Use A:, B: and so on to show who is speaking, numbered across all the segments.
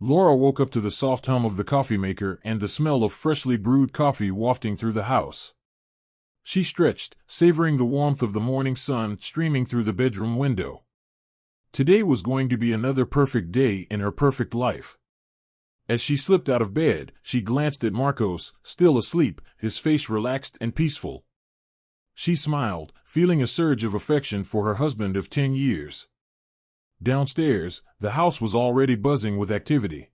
A: Laura woke up to the soft hum of the coffee maker and the smell of freshly brewed coffee wafting through the house. She stretched, savoring the warmth of the morning sun streaming through the bedroom window. Today was going to be another perfect day in her perfect life. As she slipped out of bed, she glanced at Marcos, still asleep, his face relaxed and peaceful. She smiled, feeling a surge of affection for her husband of 10 years. Downstairs, the house was already buzzing with activity.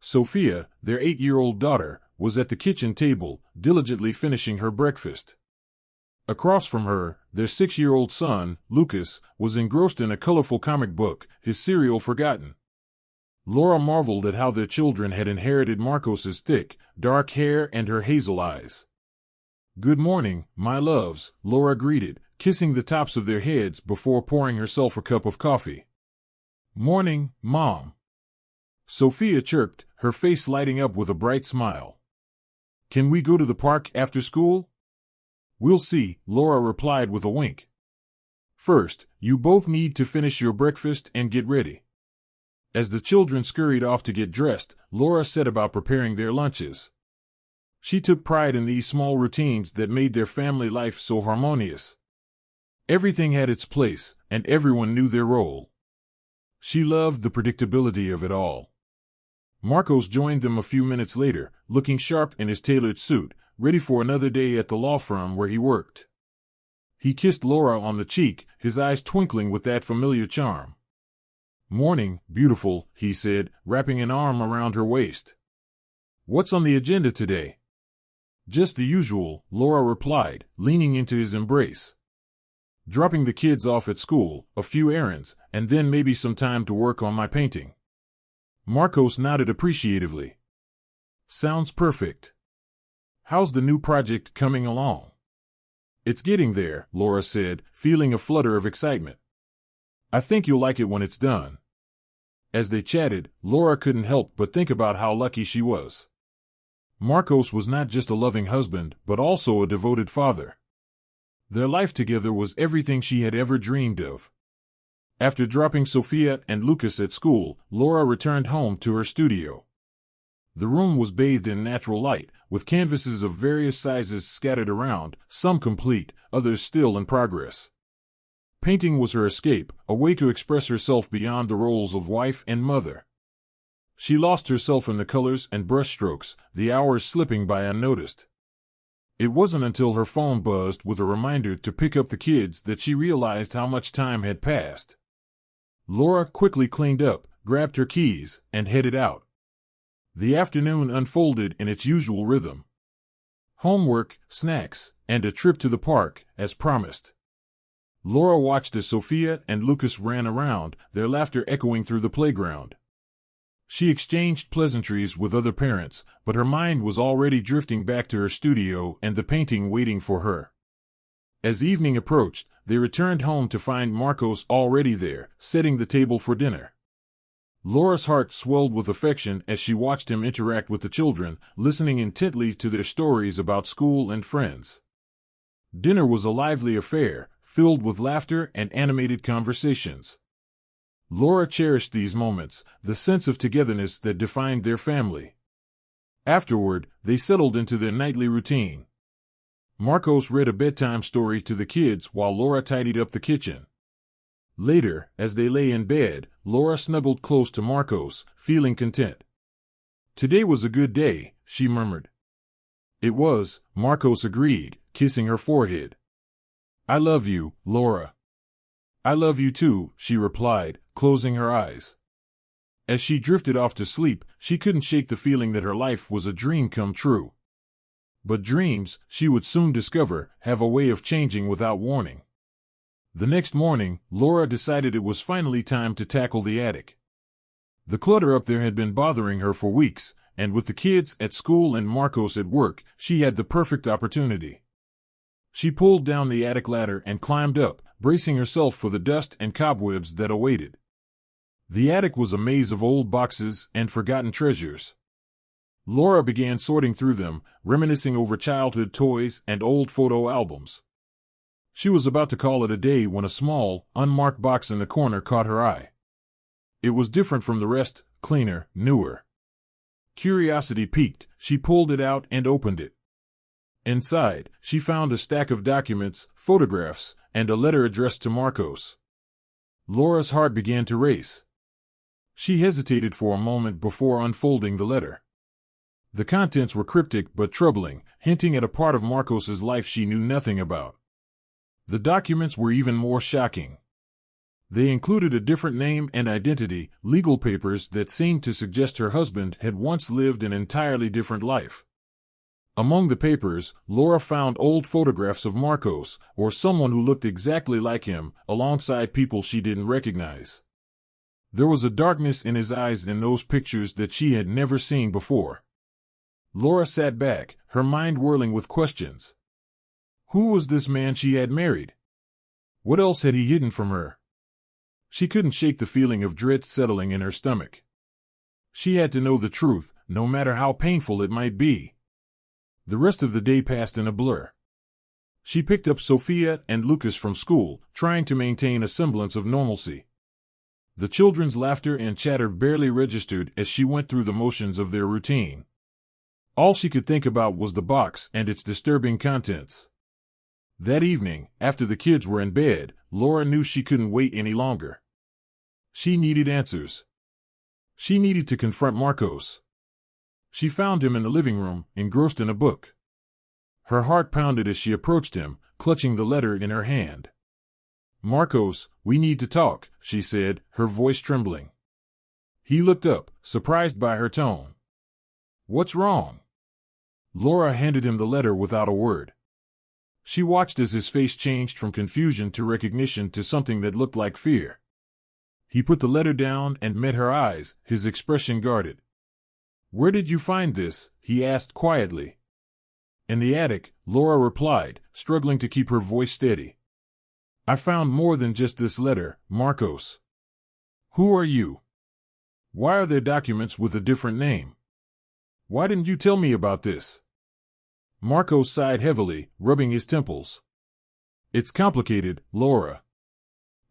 A: Sophia, their 8-year-old daughter, was at the kitchen table, diligently finishing her breakfast. Across from her, their 6-year-old son, Lucas, was engrossed in a colorful comic book, his cereal forgotten. Laura marveled at how their children had inherited Marcos's thick, dark hair and her hazel eyes. "Good morning, my loves," Laura greeted, kissing the tops of their heads before pouring herself a cup of coffee. "Morning, Mom," Sophia chirped, her face lighting up with a bright smile. "Can we go to the park after school?" "We'll see," Laura replied with a wink. "First, you both need to finish your breakfast and get ready." As the children scurried off to get dressed, Laura set about preparing their lunches. She took pride in these small routines that made their family life so harmonious. Everything had its place, and everyone knew their role. She loved the predictability of it all. Marcos joined them a few minutes later, looking sharp in his tailored suit, ready for another day at the law firm where he worked. He kissed Laura on the cheek, his eyes twinkling with that familiar charm. "Morning, beautiful," he said, wrapping an arm around her waist. "What's on the agenda today?" "Just the usual," Laura replied, leaning into his embrace. "Dropping the kids off at school, a few errands, and then maybe some time to work on my painting." Marcos nodded appreciatively. "Sounds perfect. How's the new project coming along?" "It's getting there," Laura said, feeling a flutter of excitement. "I think you'll like it when it's done." As they chatted, Laura couldn't help but think about how lucky she was. Marcos was not just a loving husband, but also a devoted father. Their life together was everything she had ever dreamed of. After dropping Sophia and Lucas at school, Laura returned home to her studio. The room was bathed in natural light, with canvases of various sizes scattered around, some complete, others still in progress. Painting was her escape, a way to express herself beyond the roles of wife and mother. She lost herself in the colors and brushstrokes, the hours slipping by unnoticed. It wasn't until her phone buzzed with a reminder to pick up the kids that she realized how much time had passed. Laura quickly cleaned up, grabbed her keys, and headed out. The afternoon unfolded in its usual rhythm. Homework, snacks, and a trip to the park, as promised. Laura watched as Sophia and Lucas ran around, their laughter echoing through the playground. She exchanged pleasantries with other parents, but her mind was already drifting back to her studio and the painting waiting for her. As evening approached, they returned home to find Marcos already there, setting the table for dinner. Laura's heart swelled with affection as she watched him interact with the children, listening intently to their stories about school and friends. Dinner was a lively affair, filled with laughter and animated conversations. Laura cherished these moments, the sense of togetherness that defined their family. Afterward, they settled into their nightly routine. Marcos read a bedtime story to the kids while Laura tidied up the kitchen. Later, as they lay in bed, Laura snuggled close to Marcos, feeling content. "Today was a good day," she murmured. "It was," Marcos agreed, kissing her forehead. "I love you, Laura." "I love you too," she replied, closing her eyes. As she drifted off to sleep, she couldn't shake the feeling that her life was a dream come true. But dreams, she would soon discover, have a way of changing without warning. The next morning, Laura decided it was finally time to tackle the attic. The clutter up there had been bothering her for weeks, and with the kids at school and Marcos at work, she had the perfect opportunity. She pulled down the attic ladder and climbed up, bracing herself for the dust and cobwebs that awaited. The attic was a maze of old boxes and forgotten treasures. Laura began sorting through them, reminiscing over childhood toys and old photo albums. She was about to call it a day when a small, unmarked box in the corner caught her eye. It was different from the rest, cleaner, newer. Curiosity piqued, she pulled it out and opened it. Inside, she found a stack of documents, photographs, and a letter addressed to Marcos. Laura's heart began to race. She hesitated for a moment before unfolding the letter. The contents were cryptic but troubling, hinting at a part of Marcos's life she knew nothing about. The documents were even more shocking. They included a different name and identity, legal papers that seemed to suggest her husband had once lived an entirely different life. Among the papers, Laura found old photographs of Marcos, or someone who looked exactly like him, alongside people she didn't recognize. There was a darkness in his eyes in those pictures that she had never seen before. Laura sat back, her mind whirling with questions. Who was this man she had married? What else had he hidden from her? She couldn't shake the feeling of dread settling in her stomach. She had to know the truth, no matter how painful it might be. The rest of the day passed in a blur. She picked up Sophia and Lucas from school, trying to maintain a semblance of normalcy. The children's laughter and chatter barely registered as she went through the motions of their routine. All she could think about was the box and its disturbing contents. That evening, after the kids were in bed, Laura knew she couldn't wait any longer. She needed answers. She needed to confront Marcos. She found him in the living room, engrossed in a book. Her heart pounded as she approached him, clutching the letter in her hand. Marcos, we need to talk, she said, her voice trembling. He looked up, surprised by her tone. What's wrong? Laura handed him the letter without a word. She watched as his face changed from confusion to recognition to something that looked like fear. He put the letter down and met her eyes, his expression guarded. Where did you find this? He asked quietly. In the attic, Laura replied, struggling to keep her voice steady. I found more than just this letter, Marcos. Who are you? Why are there documents with a different name? Why didn't you tell me about this? Marcos sighed heavily, rubbing his temples. It's complicated, Laura.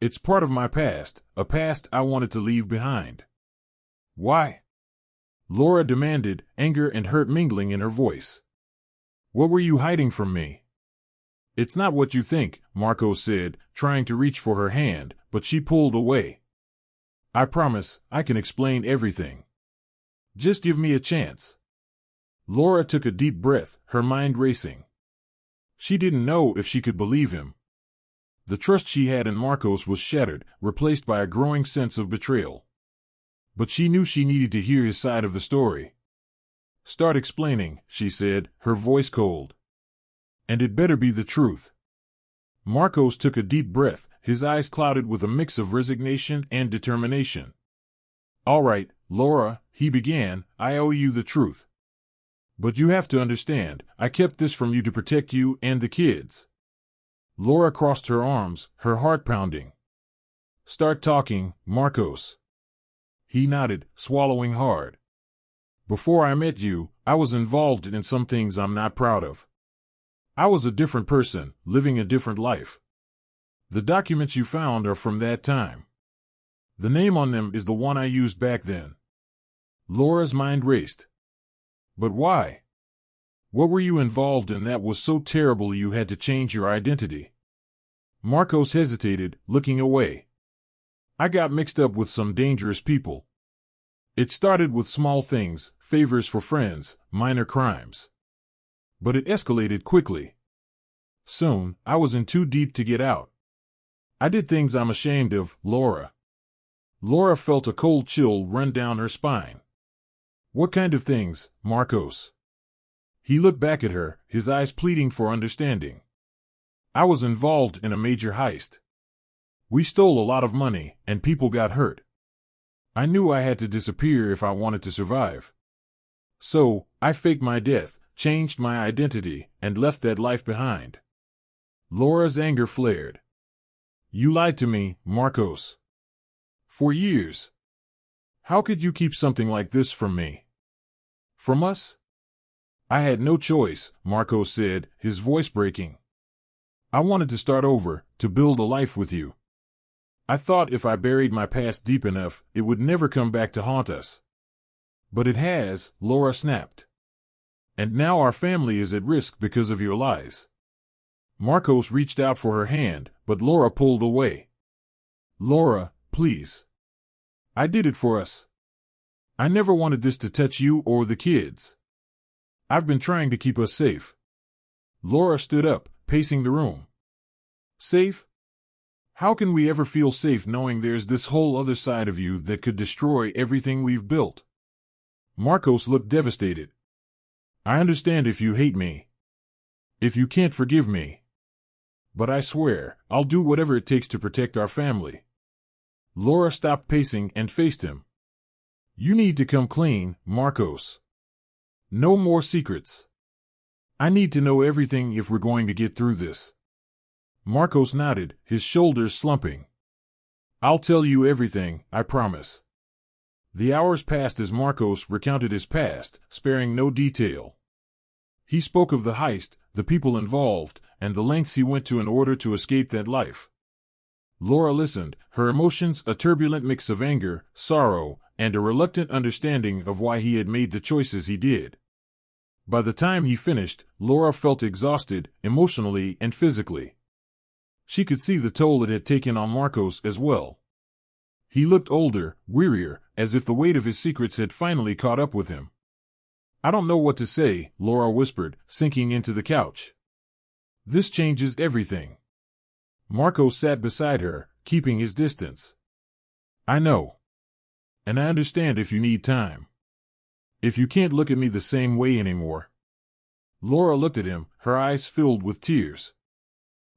A: It's part of my past, a past I wanted to leave behind. Why? Laura demanded, anger and hurt mingling in her voice. What were you hiding from me? It's not what you think, Marcos said, trying to reach for her hand, but she pulled away. I promise, I can explain everything. Just give me a chance. Laura took a deep breath, her mind racing. She didn't know if she could believe him. The trust she had in Marcos was shattered, replaced by a growing sense of betrayal. But she knew she needed to hear his side of the story. Start explaining, she said, her voice cold. And it better be the truth. Marcos took a deep breath, his eyes clouded with a mix of resignation and determination. All right, Laura, he began, I owe you the truth. But you have to understand, I kept this from you to protect you and the kids. Laura crossed her arms, her heart pounding. Start talking, Marcos. He nodded, swallowing hard. Before I met you, I was involved in some things I'm not proud of. I was a different person, living a different life. The documents you found are from that time. The name on them is the one I used back then. Laura's mind raced. But why? What were you involved in that was so terrible you had to change your identity? Marcos hesitated, looking away. I got mixed up with some dangerous people. It started with small things, favors for friends, minor crimes. But it escalated quickly. Soon, I was in too deep to get out. I did things I'm ashamed of, Laura. Laura felt a cold chill run down her spine. What kind of things, Marcos? He looked back at her, his eyes pleading for understanding. I was involved in a major heist. We stole a lot of money, and people got hurt. I knew I had to disappear if I wanted to survive. So, I faked my death, changed my identity, and left that life behind. Laura's anger flared. You lied to me, Marcos. For years. How could you keep something like this from me? From us? I had no choice, Marcos said, his voice breaking. I wanted to start over, to build a life with you. I thought if I buried my past deep enough, it would never come back to haunt us. But it has, Laura snapped. And now our family is at risk because of your lies. Marcos reached out for her hand, but Laura pulled away. Laura, please. I did it for us. I never wanted this to touch you or the kids. I've been trying to keep us safe. Laura stood up, pacing the room. Safe? How can we ever feel safe knowing there's this whole other side of you that could destroy everything we've built? Marcos looked devastated. I understand if you hate me. If you can't forgive me. But I swear, I'll do whatever it takes to protect our family. Laura stopped pacing and faced him. You need to come clean, Marcos. No more secrets. I need to know everything if we're going to get through this. Marcos nodded, his shoulders slumping. I'll tell you everything, I promise. The hours passed as Marcos recounted his past, sparing no detail. He spoke of the heist, the people involved, and the lengths he went to in order to escape that life. Laura listened, her emotions a turbulent mix of anger, sorrow, and a reluctant understanding of why he had made the choices he did. By the time he finished, Laura felt exhausted, emotionally and physically. She could see the toll it had taken on Marcos as well. He looked older, wearier, as if the weight of his secrets had finally caught up with him. I don't know what to say, Laura whispered, sinking into the couch. This changes everything. Marcos sat beside her, keeping his distance. I know. And I understand if you need time. If you can't look at me the same way anymore. Laura looked at him, her eyes filled with tears.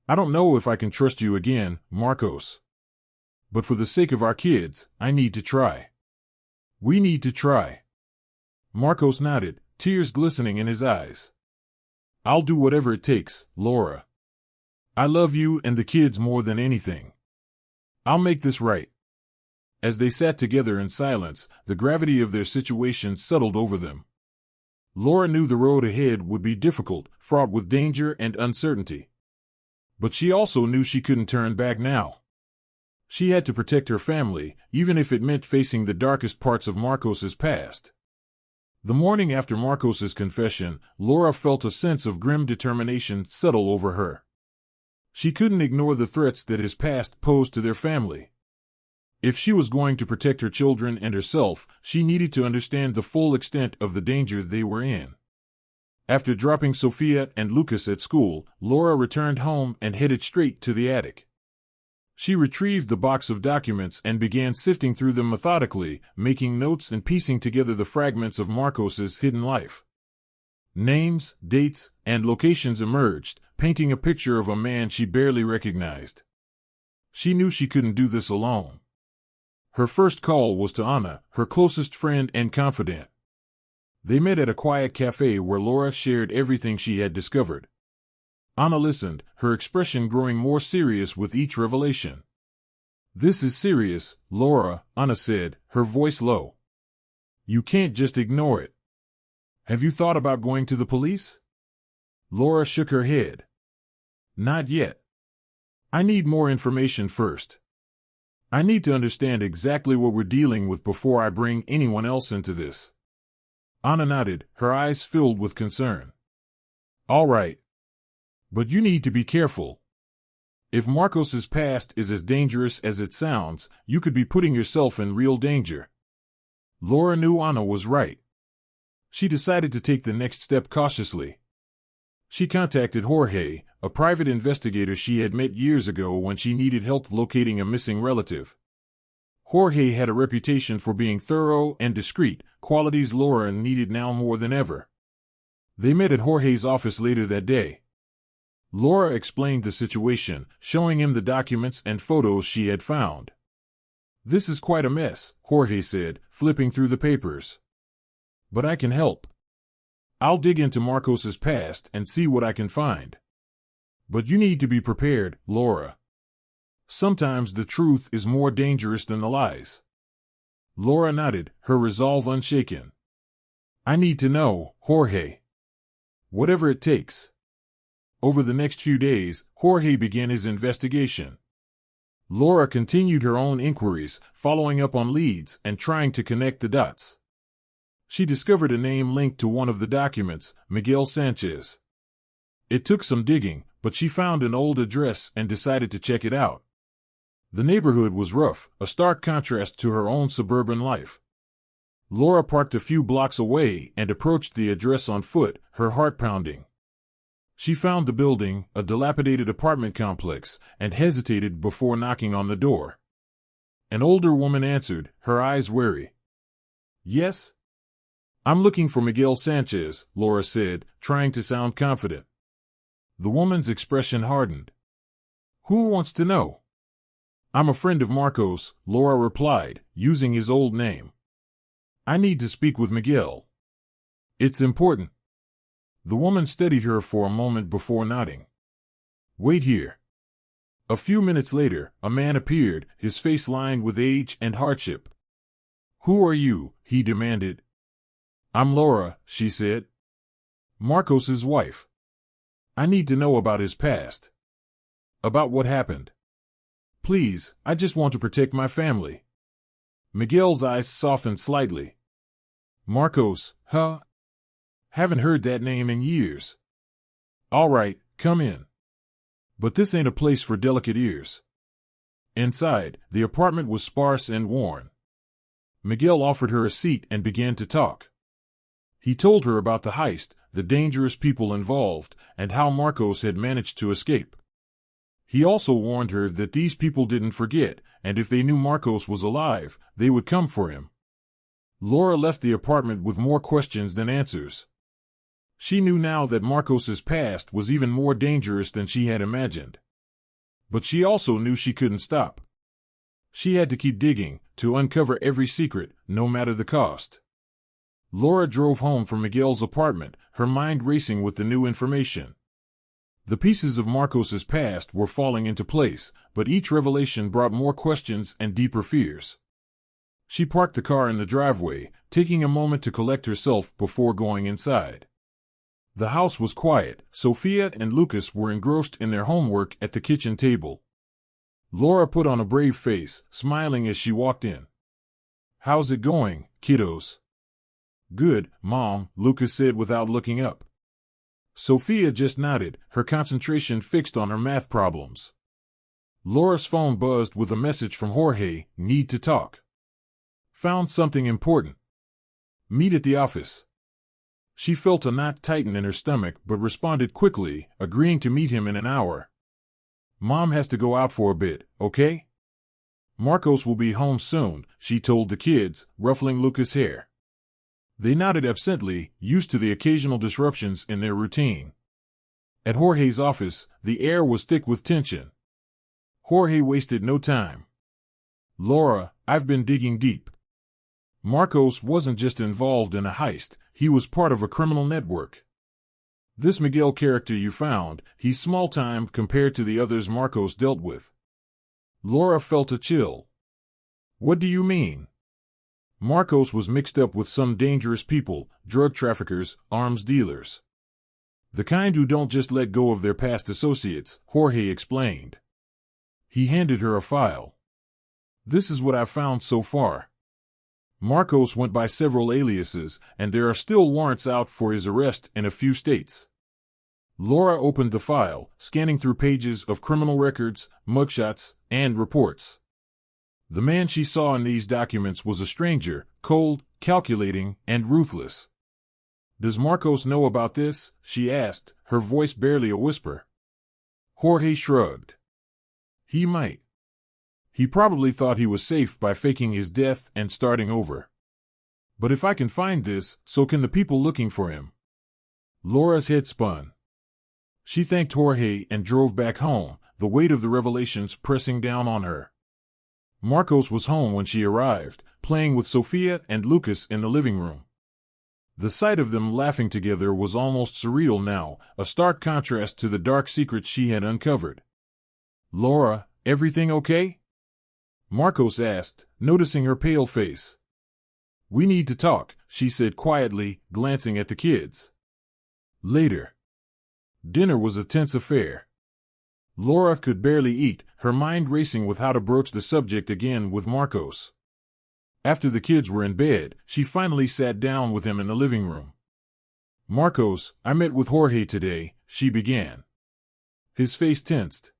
A: I don't know if I can trust you again, Marcos. But for the sake of our kids, I need to try. We need to try. Marcos nodded, tears glistening in his eyes. I'll do whatever it takes, Laura. I love you and the kids more than anything. I'll make this right. As they sat together in silence, the gravity of their situation settled over them. Laura knew the road ahead would be difficult, fraught with danger and uncertainty. But she also knew she couldn't turn back now. She had to protect her family, even if it meant facing the darkest parts of Marcos's past. The morning after Marcos's confession, Laura felt a sense of grim determination settle over her. She couldn't ignore the threats that his past posed to their family. If she was going to protect her children and herself, she needed to understand the full extent of the danger they were in. After dropping Sophia and Lucas at school, Laura returned home and headed straight to the attic. She retrieved the box of documents and began sifting through them methodically, making notes and piecing together the fragments of Marcos's hidden life. Names, dates, and locations emerged, painting a picture of a man she barely recognized. She knew she couldn't do this alone. Her first call was to Anna, her closest friend and confidant. They met at a quiet cafe where Laura shared everything she had discovered. Anna listened, her expression growing more serious with each revelation. This is serious, Laura, Anna said, her voice low. You can't just ignore it. Have you thought about going to the police? Laura shook her head. Not yet. I need more information first. I need to understand exactly what we're dealing with before I bring anyone else into this. Anna nodded, her eyes filled with concern. All right. But you need to be careful. If Marcos's past is as dangerous as it sounds, you could be putting yourself in real danger. Laura knew Anna was right. She decided to take the next step cautiously. She contacted Jorge, a private investigator she had met years ago when she needed help locating a missing relative. Jorge had a reputation for being thorough and discreet, qualities Laura needed now more than ever. They met at Jorge's office later that day. Laura explained the situation, showing him the documents and photos she had found. This is quite a mess, Jorge said, flipping through the papers. But I can help. I'll dig into Marcos's past and see what I can find. But you need to be prepared, Laura. Sometimes the truth is more dangerous than the lies. Laura nodded, her resolve unshaken. I need to know, Jorge. Whatever it takes. Over the next few days, Jorge began his investigation. Laura continued her own inquiries, following up on leads and trying to connect the dots. She discovered a name linked to one of the documents, Miguel Sanchez. It took some digging, but she found an old address and decided to check it out. The neighborhood was rough, a stark contrast to her own suburban life. Laura parked a few blocks away and approached the address on foot, her heart pounding. She found the building, a dilapidated apartment complex, and hesitated before knocking on the door. An older woman answered, her eyes wary. "Yes? I'm looking for Miguel Sanchez," Laura said, trying to sound confident. The woman's expression hardened. "Who wants to know?" "I'm a friend of Marcos," Laura replied, using his old name. "I need to speak with Miguel. It's important." The woman steadied her for a moment before nodding. "Wait here." A few minutes later, a man appeared, his face lined with age and hardship. "Who are you?" he demanded. "I'm Laura," she said. "Marcos's wife. I need to know about his past. About what happened. Please, I just want to protect my family." Miguel's eyes softened slightly. "Marcos, huh? Haven't heard that name in years." "All right, come in. But this ain't a place for delicate ears." Inside, the apartment was sparse and worn. Miguel offered her a seat and began to talk. He told her about the heist, the dangerous people involved, and how Marcos had managed to escape. He also warned her that these people didn't forget, and if they knew Marcos was alive, they would come for him. Laura left the apartment with more questions than answers. She knew now that Marcos's past was even more dangerous than she had imagined. But she also knew she couldn't stop. She had to keep digging, to uncover every secret, no matter the cost. Laura drove home from Miguel's apartment, her mind racing with the new information. The pieces of Marcos's past were falling into place, but each revelation brought more questions and deeper fears. She parked the car in the driveway, taking a moment to collect herself before going inside. The house was quiet. Sophia and Lucas were engrossed in their homework at the kitchen table. Laura put on a brave face, smiling as she walked in. "How's it going, kiddos?" "Good, Mom," Lucas said without looking up. Sophia just nodded, her concentration fixed on her math problems. Laura's phone buzzed with a message from Jorge, "Need to talk." "Found something important. Meet at the office." She felt a knot tighten in her stomach but responded quickly, agreeing to meet him in an hour. "Mom has to go out for a bit, okay?" "Marcos will be home soon," she told the kids, ruffling Lucas' hair. They nodded absently, used to the occasional disruptions in their routine. At Jorge's office, the air was thick with tension. Jorge wasted no time. "Laura, I've been digging deep. Marcos wasn't just involved in a heist, he was part of a criminal network. This Miguel character you found, he's small-time compared to the others Marcos dealt with." Laura felt a chill. "What do you mean?" "Marcos was mixed up with some dangerous people, drug traffickers, arms dealers. The kind who don't just let go of their past associates," Jorge explained. He handed her a file. "This is what I've found so far. Marcos went by several aliases, and there are still warrants out for his arrest in a few states." Laura opened the file, scanning through pages of criminal records, mugshots, and reports. The man she saw in these documents was a stranger, cold, calculating, and ruthless. "Does Marcos know about this?" she asked, her voice barely a whisper. Jorge shrugged. "He might. He probably thought he was safe by faking his death and starting over. But if I can find this, so can the people looking for him." Laura's head spun. She thanked Jorge and drove back home, the weight of the revelations pressing down on her. Marcos was home when she arrived, playing with Sophia and Lucas in the living room. The sight of them laughing together was almost surreal now, a stark contrast to the dark secrets she had uncovered. "Laura, everything okay?" Marcos asked, noticing her pale face. "We need to talk," she said quietly, glancing at the kids. Later. Dinner was a tense affair. Laura could barely eat, her mind racing with how to broach the subject again with Marcos. After the kids were in bed, she finally sat down with him in the living room. "Marcos, I met with Jorge today," she began. His face tensed.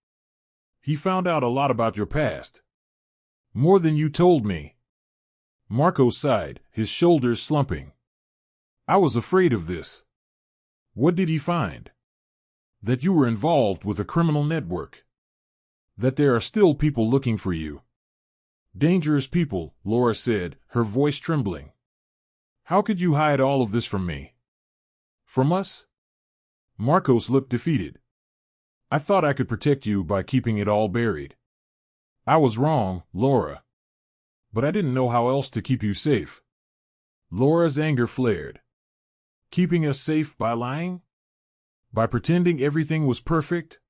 A: "He found out a lot about your past. More than you told me." Marcos sighed, his shoulders slumping. "I was afraid of this." "What did he find?" "That you were involved with a criminal network. That there are still people looking for you." "Dangerous people," Laura said, her voice trembling. "How could you hide all of this from me?" "From us?" Marcos looked defeated. "I thought I could protect you by keeping it all buried." "I was wrong, Laura. But I didn't know how else to keep you safe." Laura's anger flared. "Keeping us safe by lying? By pretending everything was perfect?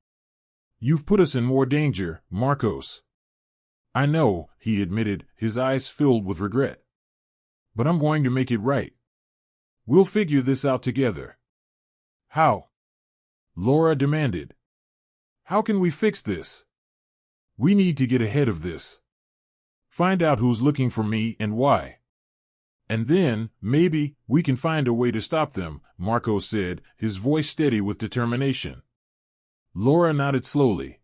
A: You've put us in more danger, Marcos." "I know," he admitted, his eyes filled with regret. "But I'm going to make it right. We'll figure this out together." "How?" Laura demanded. "How can we fix this? We need to get ahead of this. Find out who's looking for me and why. And then, maybe, we can find a way to stop them," Marcos said, his voice steady with determination. Laura nodded slowly.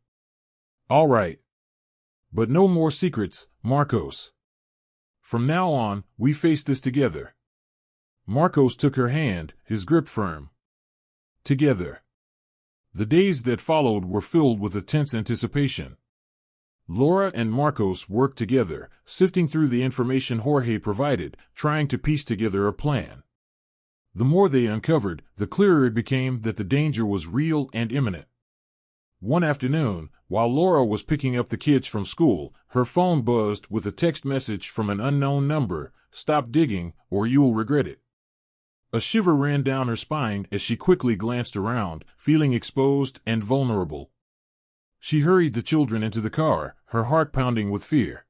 A: "All right. But no more secrets, Marcos. From now on, we face this together." Marcos took her hand, his grip firm. Together. The days that followed were filled with a tense anticipation. Laura and Marcos worked together, sifting through the information Jorge provided, trying to piece together a plan. The more they uncovered, the clearer it became that the danger was real and imminent. One afternoon, while Laura was picking up the kids from school, her phone buzzed with a text message from an unknown number: "Stop digging, or you'll regret it." A shiver ran down her spine as she quickly glanced around, feeling exposed and vulnerable. She hurried the children into the car, her heart pounding with fear.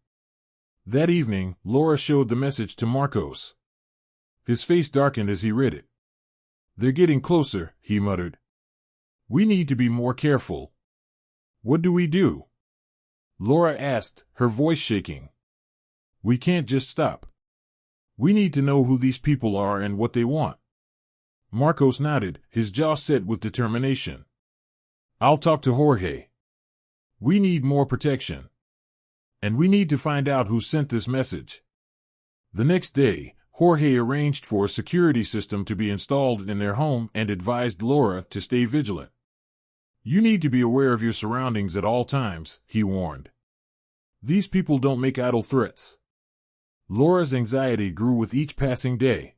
A: That evening, Laura showed the message to Marcos. His face darkened as he read it. "They're getting closer," he muttered. "We need to be more careful." "What do we do?" Laura asked, her voice shaking. "We can't just stop. We need to know who these people are and what they want." Marcos nodded, his jaw set with determination. "I'll talk to Jorge. We need more protection. And we need to find out who sent this message." The next day, Jorge arranged for a security system to be installed in their home and advised Laura to stay vigilant. "You need to be aware of your surroundings at all times," he warned. "These people don't make idle threats." Laura's anxiety grew with each passing day.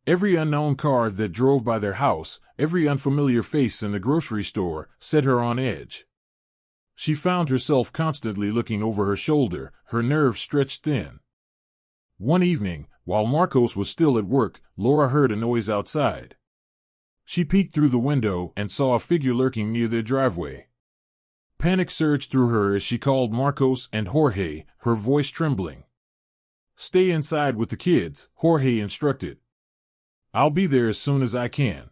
A: Every unknown car that drove by their house, every unfamiliar face in the grocery store, set her on edge. She found herself constantly looking over her shoulder, her nerves stretched thin. One evening, while Marcos was still at work, Laura heard a noise outside. She peeked through the window and saw a figure lurking near their driveway. Panic surged through her as she called Marcos and Jorge, her voice trembling. "Stay inside with the kids," Jorge instructed. "I'll be there as soon as I can."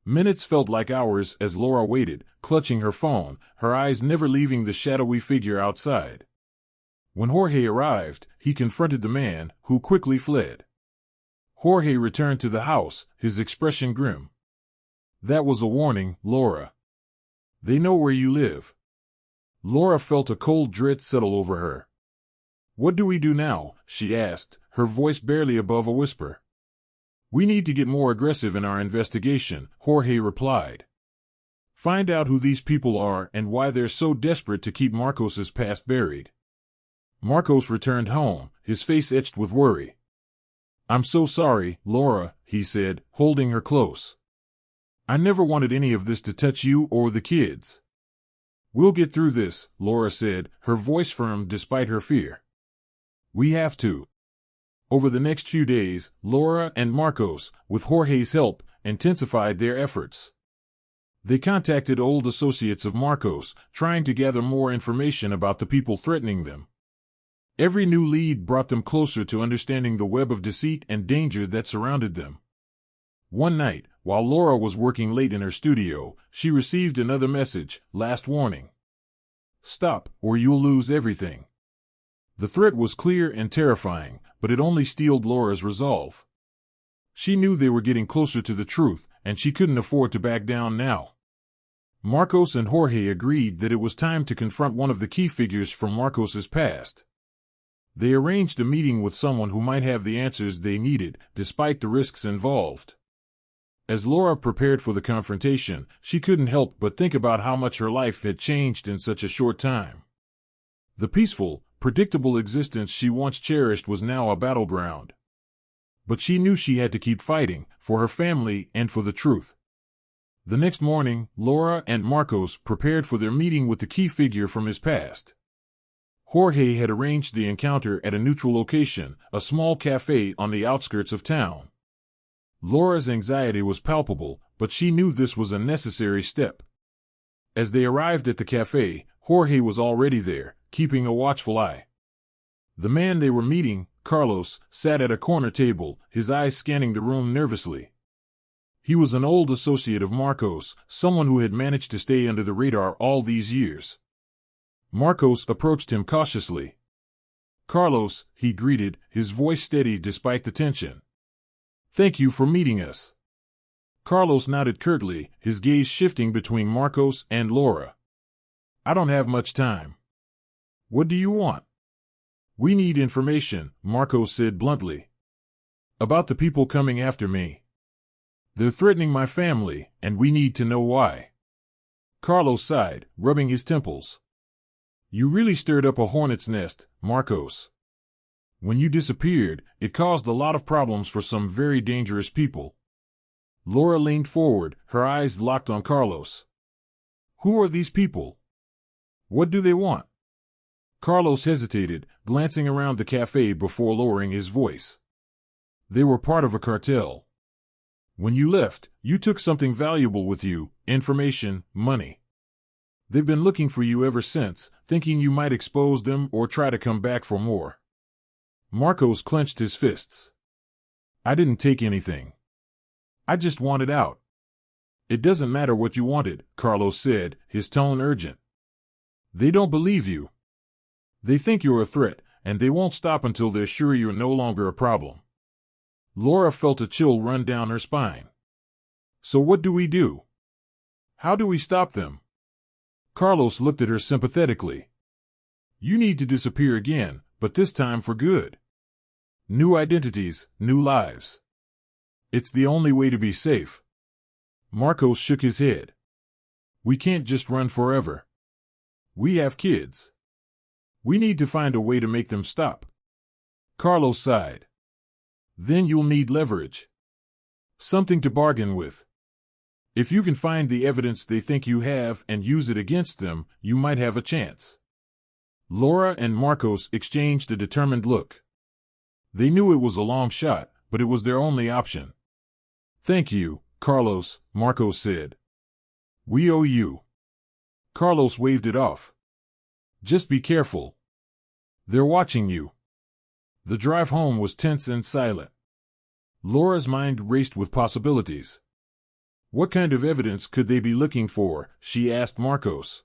A: Minutes felt like hours as Laura waited, clutching her phone, her eyes never leaving the shadowy figure outside. When Jorge arrived, he confronted the man, who quickly fled. Jorge returned to the house, his expression grim. "That was a warning, Laura. They know where you live." Laura felt a cold dread settle over her. "What do we do now?" she asked, her voice barely above a whisper. "We need to get more aggressive in our investigation," Jorge replied. "Find out who these people are and why they're so desperate to keep Marcos's past buried." Marcos returned home, his face etched with worry. "I'm so sorry, Laura," he said, holding her close. "I never wanted any of this to touch you or the kids." "We'll get through this," Laura said, her voice firm despite her fear. "We have to." Over the next few days, Laura and Marcos, with Jorge's help, intensified their efforts. They contacted old associates of Marcos, trying to gather more information about the people threatening them. Every new lead brought them closer to understanding the web of deceit and danger that surrounded them. One night, while Laura was working late in her studio, she received another message: "Last warning. Stop, or you'll lose everything." The threat was clear and terrifying, but it only steeled Laura's resolve. She knew they were getting closer to the truth, and she couldn't afford to back down now. Marcos and Jorge agreed that it was time to confront one of the key figures from Marcos's past. They arranged a meeting with someone who might have the answers they needed, despite the risks involved. As Laura prepared for the confrontation, she couldn't help but think about how much her life had changed in such a short time. The peaceful, predictable existence she once cherished was now a battleground. But she knew she had to keep fighting, for her family and for the truth. The next morning, Laura and Marcos prepared for their meeting with the key figure from his past. Jorge had arranged the encounter at a neutral location, a small cafe on the outskirts of town. Laura's anxiety was palpable, but she knew this was a necessary step. As they arrived at the cafe, Jorge was already there, keeping a watchful eye. The man they were meeting, Carlos, sat at a corner table, his eyes scanning the room nervously. He was an old associate of Marcos, someone who had managed to stay under the radar all these years. Marcos approached him cautiously. "Carlos," he greeted, his voice steady despite the tension. "Thank you for meeting us." Carlos nodded curtly, his gaze shifting between Marcos and Laura. "I don't have much time." "What do you want?" "We need information," Marcos said bluntly. "About the people coming after me. They're threatening my family, and we need to know why." Carlos sighed, rubbing his temples. "You really stirred up a hornet's nest, Marcos. When you disappeared, it caused a lot of problems for some very dangerous people." Laura leaned forward, her eyes locked on Carlos. "Who are these people? What do they want?" Carlos hesitated, glancing around the cafe before lowering his voice. "They were part of a cartel. When you left, you took something valuable with you, information, money. They've been looking for you ever since, thinking you might expose them or try to come back for more." Marcos clenched his fists. "I didn't take anything. I just wanted out." "It doesn't matter what you wanted," Carlos said, his tone urgent. "They don't believe you. They think you're a threat, and they won't stop until they're sure you're no longer a problem." Laura felt a chill run down her spine. "So what do we do? How do we stop them?" Carlos looked at her sympathetically. "You need to disappear again, but this time for good. New identities, new lives. It's the only way to be safe." Marcos shook his head. "We can't just run forever. We have kids. We need to find a way to make them stop." Carlos sighed. "Then you'll need leverage. Something to bargain with. If you can find the evidence they think you have and use it against them, you might have a chance." Laura and Marcos exchanged a determined look. They knew it was a long shot, but it was their only option. "Thank you, Carlos," Marcos said. "We owe you." Carlos waved it off. "Just be careful. They're watching you." The drive home was tense and silent. Laura's mind raced with possibilities. What kind of evidence could they be looking for, she asked Marcos.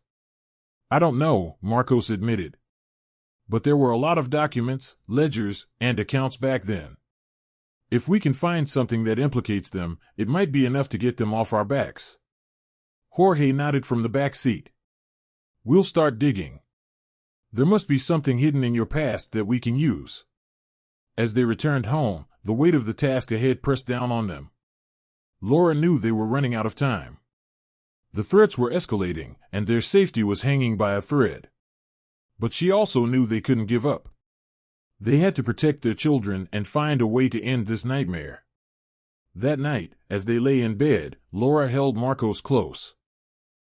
A: "I don't know," Marcos admitted. "But there were a lot of documents, ledgers, and accounts back then. If we can find something that implicates them, it might be enough to get them off our backs." Jorge nodded from the back seat. "We'll start digging. There must be something hidden in your past that we can use." As they returned home, the weight of the task ahead pressed down on them. Laura knew they were running out of time. The threats were escalating, and their safety was hanging by a thread. But she also knew they couldn't give up. They had to protect their children and find a way to end this nightmare. That night, as they lay in bed, Laura held Marcos close.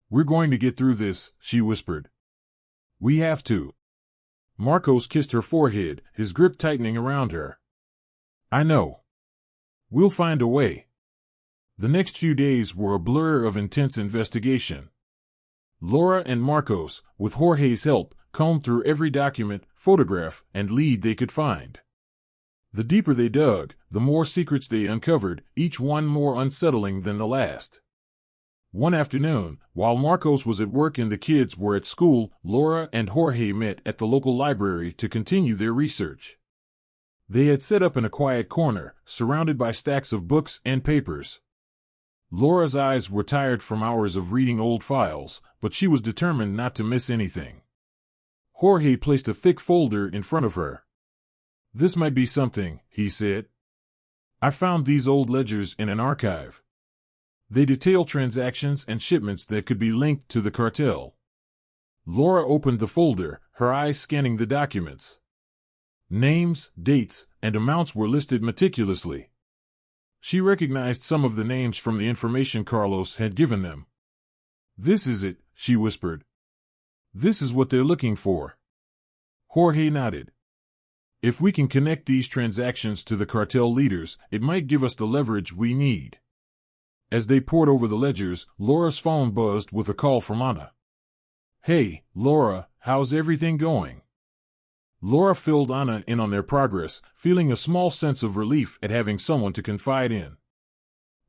A: "We're going to get through this," she whispered. "We have to." Marcos kissed her forehead, his grip tightening around her. "I know. We'll find a way." The next few days were a blur of intense investigation. Laura and Marcos, with Jorge's help, combed through every document, photograph, and lead they could find. The deeper they dug, the more secrets they uncovered, each one more unsettling than the last. One afternoon, while Marcos was at work and the kids were at school, Laura and Jorge met at the local library to continue their research. They had set up in a quiet corner, surrounded by stacks of books and papers. Laura's eyes were tired from hours of reading old files, but she was determined not to miss anything. Jorge placed a thick folder in front of her. "This might be something," he said. "I found these old ledgers in an archive. They detail transactions and shipments that could be linked to the cartel." Laura opened the folder, her eyes scanning the documents. Names, dates, and amounts were listed meticulously. She recognized some of the names from the information Carlos had given them. "This is it," she whispered. "This is what they're looking for." Jorge nodded. "If we can connect these transactions to the cartel leaders, it might give us the leverage we need." As they pored over the ledgers, Laura's phone buzzed with a call from Anna. "Hey, Laura, how's everything going?" Laura filled Anna in on their progress, feeling a small sense of relief at having someone to confide in.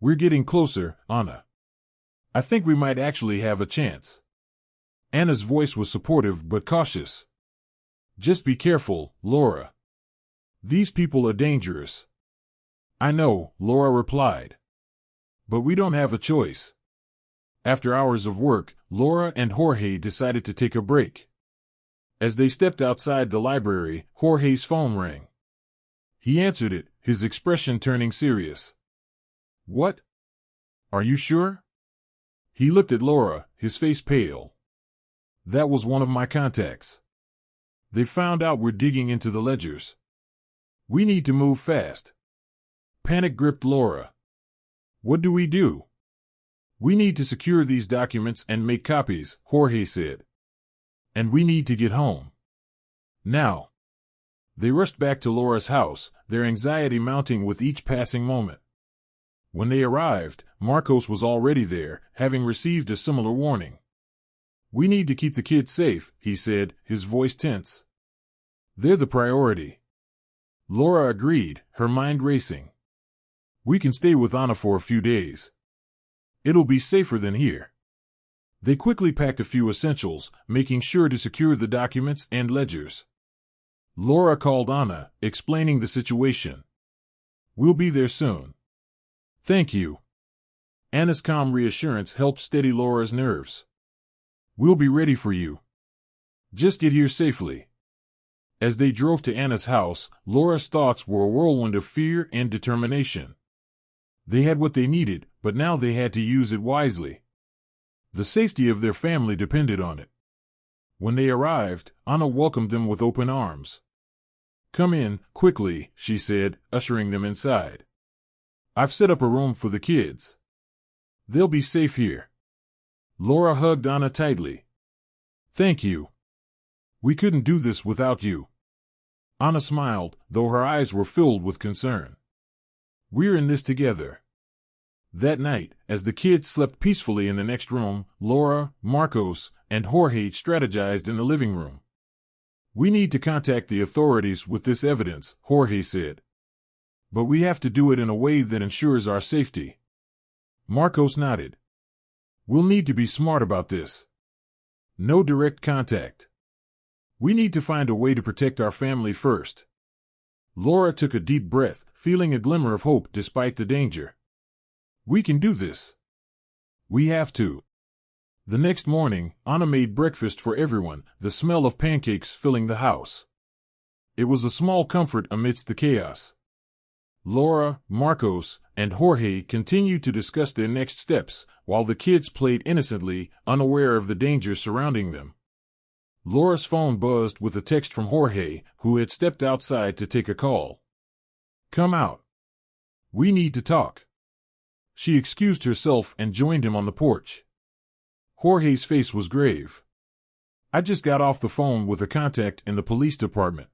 A: "We're getting closer, Anna. I think we might actually have a chance." Anna's voice was supportive but cautious. "Just be careful, Laura. These people are dangerous." "I know," Laura replied. "But we don't have a choice." After hours of work, Laura and Jorge decided to take a break. As they stepped outside the library, Jorge's phone rang. He answered it, his expression turning serious. "What? Are you sure?" He looked at Laura, his face pale. "That was one of my contacts. They found out we're digging into the ledgers. We need to move fast." Panic gripped Laura. "What do we do?" "We need to secure these documents and make copies," Jorge said. "And we need to get home. Now." They rushed back to Laura's house, their anxiety mounting with each passing moment. When they arrived, Marcos was already there, having received a similar warning. "We need to keep the kids safe," he said, his voice tense. "They're the priority." Laura agreed, her mind racing. "We can stay with Anna for a few days. It'll be safer than here." They quickly packed a few essentials, making sure to secure the documents and ledgers. Laura called Anna, explaining the situation. "We'll be there soon." "Thank you." Anna's calm reassurance helped steady Laura's nerves. "We'll be ready for you. Just get here safely." As they drove to Anna's house, Laura's thoughts were a whirlwind of fear and determination. They had what they needed, but now they had to use it wisely. The safety of their family depended on it. When they arrived, Anna welcomed them with open arms. "Come in, quickly," she said, ushering them inside. "I've set up a room for the kids. They'll be safe here." Laura hugged Anna tightly. "Thank you. We couldn't do this without you." Anna smiled, though her eyes were filled with concern. "We're in this together." That night, as the kids slept peacefully in the next room, Laura, Marcos, and Jorge strategized in the living room. "We need to contact the authorities with this evidence," Jorge said. "But we have to do it in a way that ensures our safety." Marcos nodded. "We'll need to be smart about this. No direct contact. We need to find a way to protect our family first." Laura took a deep breath, feeling a glimmer of hope despite the danger. "We can do this. We have to." The next morning, Anna made breakfast for everyone, the smell of pancakes filling the house. It was a small comfort amidst the chaos. Laura, Marcos, and Jorge continued to discuss their next steps, while the kids played innocently, unaware of the dangers surrounding them. Laura's phone buzzed with a text from Jorge, who had stepped outside to take a call. "Come out. We need to talk." She excused herself and joined him on the porch. Jorge's face was grave. "I just got off the phone with a contact in the police department.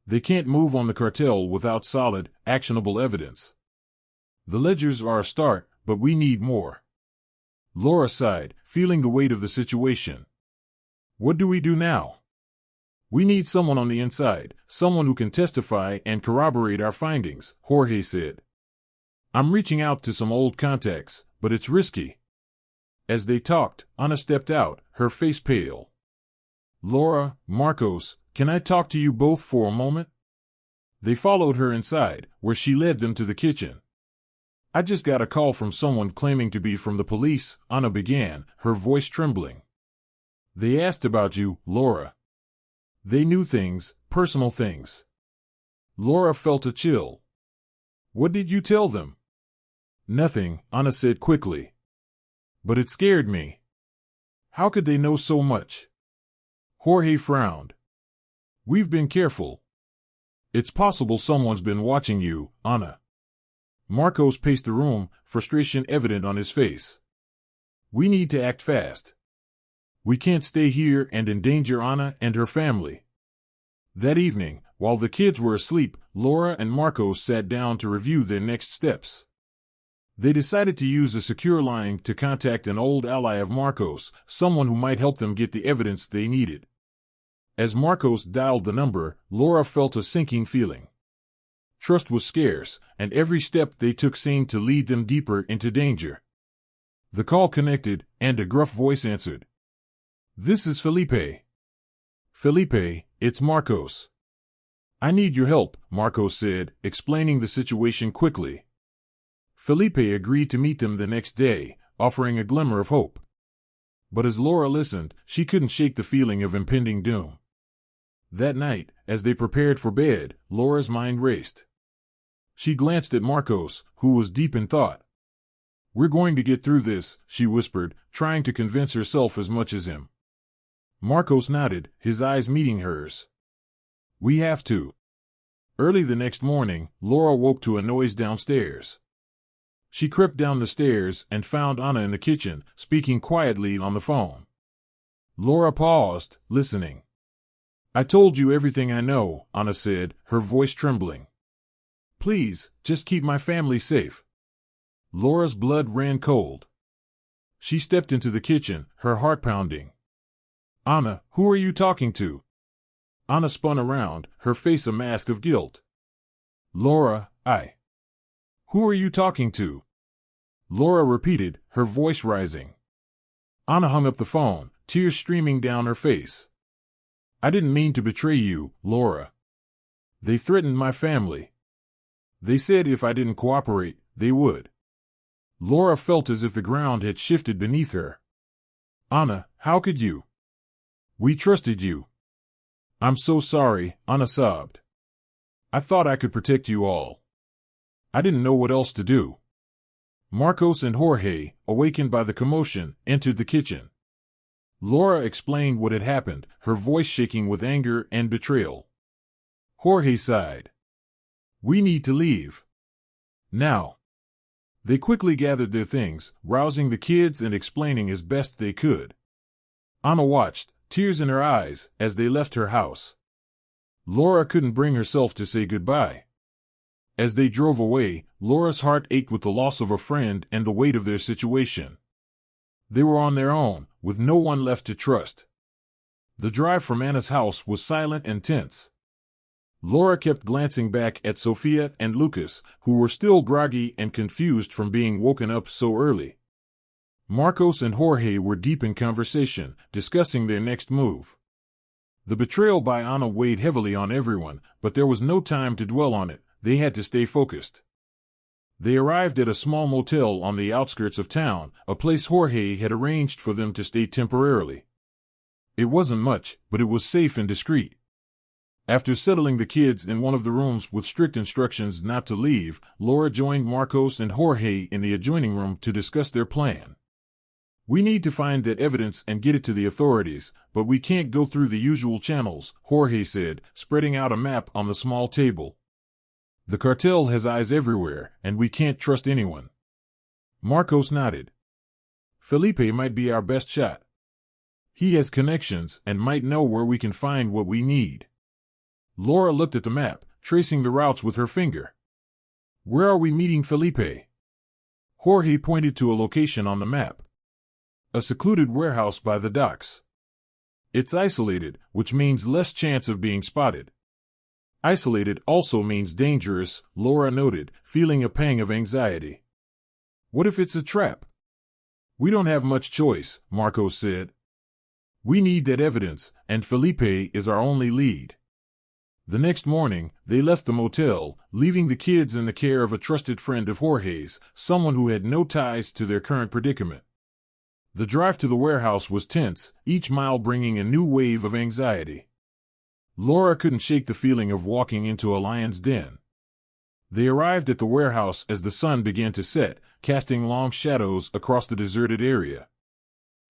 A: They can't move on the cartel without solid, actionable evidence. The ledgers are a start, but we need more." Laura sighed, feeling the weight of the situation. "What do we do now?" "We need someone on the inside, someone who can testify and corroborate our findings," Jorge said. "I'm reaching out to some old contacts, but it's risky." As they talked, Anna stepped out, her face pale. Laura, Marcos, can I talk to you both for a moment? They followed her inside, where she led them to the kitchen. I just got a call from someone claiming to be from the police, Anna began, her voice trembling. They asked about you, Laura. They knew things, personal things. Laura felt a chill. What did you tell them? Nothing, Anna said quickly. But it scared me. How could they know so much? Jorge frowned. We've been careful. It's possible someone's been watching you, Anna. Marcos paced the room, frustration evident on his face. We need to act fast. We can't stay here and endanger Anna and her family. That evening, while the kids were asleep, Laura and Marcos sat down to review their next steps. They decided to use a secure line to contact an old ally of Marcos, someone who might help them get the evidence they needed. As Marcos dialed the number, Laura felt a sinking feeling. Trust was scarce, and every step they took seemed to lead them deeper into danger. The call connected, and a gruff voice answered. This is Felipe. Felipe, it's Marcos. I need your help, Marcos said, explaining the situation quickly. Felipe agreed to meet them the next day, offering a glimmer of hope. But as Laura listened, she couldn't shake the feeling of impending doom. That night, as they prepared for bed, Laura's mind raced. She glanced at Marcos, who was deep in thought. We're going to get through this, she whispered, trying to convince herself as much as him. Marcos nodded, his eyes meeting hers. We have to. Early the next morning, Laura woke to a noise downstairs. She crept down the stairs and found Anna in the kitchen, speaking quietly on the phone. Laura paused, listening. I told you everything I know, Anna said, her voice trembling. Please, just keep my family safe. Laura's blood ran cold. She stepped into the kitchen, her heart pounding. Anna, who are you talking to? Anna spun around, her face a mask of guilt. Laura, Who are you talking to? Laura repeated, her voice rising. Anna hung up the phone, tears streaming down her face. I didn't mean to betray you, Laura. They threatened my family. They said if I didn't cooperate, they would. Laura felt as if the ground had shifted beneath her. Anna, how could you? We trusted you. I'm so sorry, Anna sobbed. I thought I could protect you all. I didn't know what else to do. Marcos and Jorge, awakened by the commotion, entered the kitchen. Laura explained what had happened, her voice shaking with anger and betrayal. Jorge sighed. We need to leave. Now. They quickly gathered their things, rousing the kids and explaining as best they could. Anna watched, tears in her eyes, as they left her house. Laura couldn't bring herself to say goodbye. As they drove away, Laura's heart ached with the loss of a friend and the weight of their situation. They were on their own, with no one left to trust. The drive from Anna's house was silent and tense. Laura kept glancing back at Sofia and Lucas, who were still groggy and confused from being woken up so early. Marcos and Jorge were deep in conversation, discussing their next move. The betrayal by Anna weighed heavily on everyone, but there was no time to dwell on it. They had to stay focused. They arrived at a small motel on the outskirts of town, a place Jorge had arranged for them to stay temporarily. It wasn't much, but it was safe and discreet. After settling the kids in one of the rooms with strict instructions not to leave, Laura joined Marcos and Jorge in the adjoining room to discuss their plan. We need to find that evidence and get it to the authorities, but we can't go through the usual channels, Jorge said, spreading out a map on the small table. The cartel has eyes everywhere, and we can't trust anyone. Marcos nodded. Felipe might be our best shot. He has connections and might know where we can find what we need. Laura looked at the map, tracing the routes with her finger. Where are we meeting Felipe? Jorge pointed to a location on the map. A secluded warehouse by the docks. It's isolated, which means less chance of being spotted. Isolated also means dangerous, Laura noted, feeling a pang of anxiety. What if it's a trap? We don't have much choice, Marcos said. We need that evidence, and Felipe is our only lead. The next morning, they left the motel, leaving the kids in the care of a trusted friend of Jorge's, someone who had no ties to their current predicament. The drive to the warehouse was tense, each mile bringing a new wave of anxiety. Laura couldn't shake the feeling of walking into a lion's den. They arrived at the warehouse as the sun began to set, casting long shadows across the deserted area.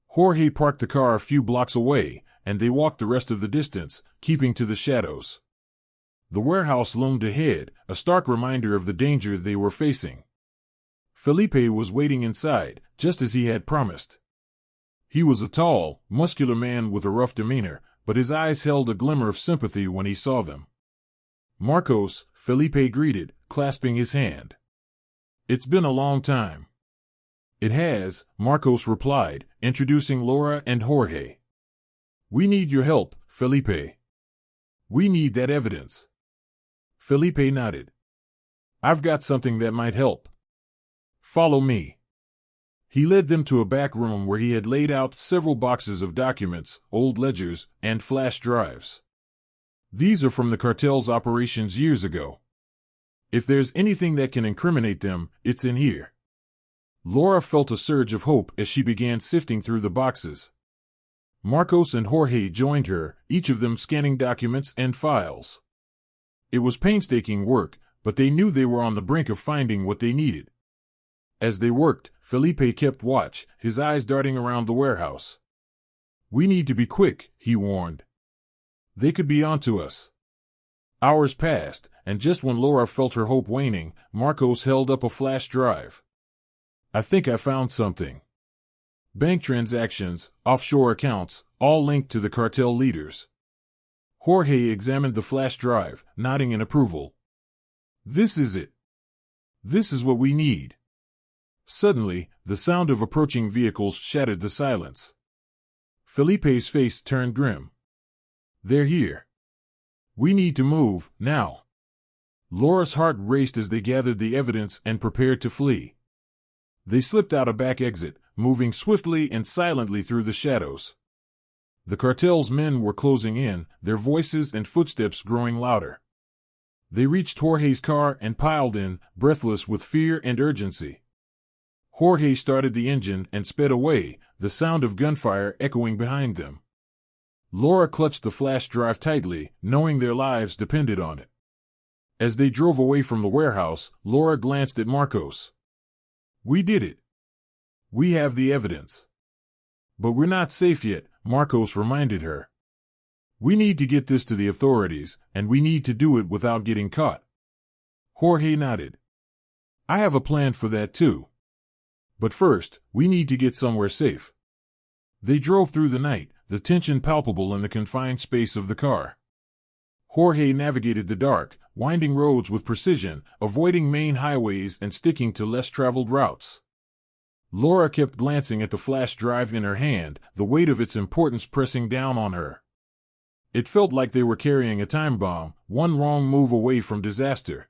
A: Jorge parked the car a few blocks away, and they walked the rest of the distance, keeping to the shadows. The warehouse loomed ahead, a stark reminder of the danger they were facing. Felipe was waiting inside, just as he had promised. He was a tall, muscular man with a rough demeanor, but his eyes held a glimmer of sympathy when he saw them. Marcos, Felipe greeted, clasping his hand. It's been a long time. It has, Marcos replied, introducing Laura and Jorge. We need your help, Felipe. We need that evidence. Felipe nodded. I've got something that might help. Follow me. He led them to a back room where he had laid out several boxes of documents, old ledgers, and flash drives. These are from the cartel's operations years ago. If there's anything that can incriminate them, it's in here. Laura felt a surge of hope as she began sifting through the boxes. Marcos and Jorge joined her, each of them scanning documents and files. It was painstaking work, but they knew they were on the brink of finding what they needed. As they worked, Felipe kept watch, his eyes darting around the warehouse. We need to be quick, he warned. They could be onto us. Hours passed, and just when Laura felt her hope waning, Marcos held up a flash drive. I think I found something. Bank transactions, offshore accounts, all linked to the cartel leaders. Jorge examined the flash drive, nodding in approval. This is it. This is what we need. Suddenly, the sound of approaching vehicles shattered the silence. Felipe's face turned grim. They're here. We need to move, now. Laura's heart raced as they gathered the evidence and prepared to flee. They slipped out a back exit, moving swiftly and silently through the shadows. The cartel's men were closing in, their voices and footsteps growing louder. They reached Jorge's car and piled in, breathless with fear and urgency. Jorge started the engine and sped away, the sound of gunfire echoing behind them. Laura clutched the flash drive tightly, knowing their lives depended on it. As they drove away from the warehouse, Laura glanced at Marcos. We did it. We have the evidence. But we're not safe yet, Marcos reminded her. We need to get this to the authorities, and we need to do it without getting caught. Jorge nodded. I have a plan for that too. But first, we need to get somewhere safe. They drove through the night, the tension palpable in the confined space of the car. Jorge navigated the dark, winding roads with precision, avoiding main highways and sticking to less traveled routes. Laura kept glancing at the flash drive in her hand, the weight of its importance pressing down on her. It felt like they were carrying a time bomb, one wrong move away from disaster.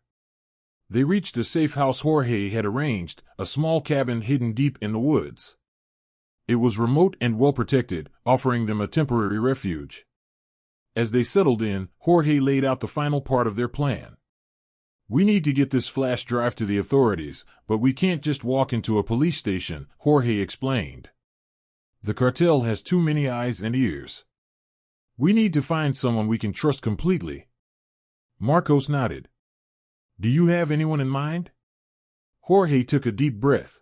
A: They reached a safe house Jorge had arranged, a small cabin hidden deep in the woods. It was remote and well protected, offering them a temporary refuge. As they settled in, Jorge laid out the final part of their plan. We need to get this flash drive to the authorities, but we can't just walk into a police station, Jorge explained. The cartel has too many eyes and ears. We need to find someone we can trust completely. Marcos nodded. Do you have anyone in mind? Jorge took a deep breath.